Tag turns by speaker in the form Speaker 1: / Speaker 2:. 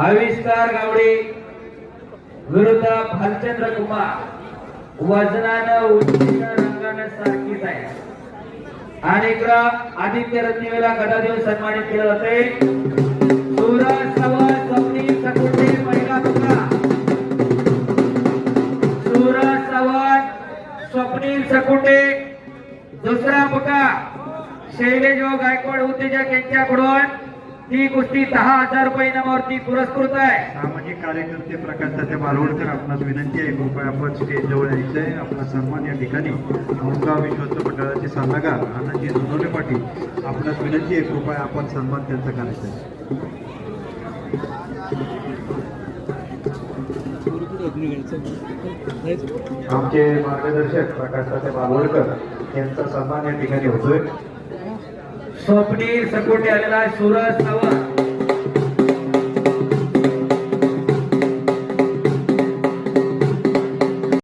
Speaker 1: आविष्कार गावडे विरुद्ध भालचंद्र कुमार वजनानं उंचीनं रंगानं सारखीच आहे आणि इकडं आदित्य रत्नीवेला गदा देऊन सन्मानित केलं जाते सूरज सवार स्वप्नील सकुटे पहिला बघा सूरज सवार स्वप्नील सकुटे दुसरा बघा शैलेश गायकवाड उत्तेजक यांच्याकडून ती कुस्ती 10,000 रुपये इनामावरती पुरस्कृत आहे।
Speaker 2: सामाजिक कार्यकर्ते प्रकाश तात्या बालवडकर आपणास विनंती आहे कृपया आपण स्टेज जवळ यायचं आहे। आपला सन्मान या ठिकाणी औंधगाव विश्वस्त मंडळाचे सल्लागार आनंदजी दुधोले पाटील आपणास विनंती आहे कृपया आपण सन्मान त्यांचा करायचा आहे। आमचे मार्गदर्शक प्रकाश तात्या बालवडकर यांचा सन्मान या ठिकाणी होतोय।
Speaker 1: स्वप्नील सकोटे आलेला सूरज सावंत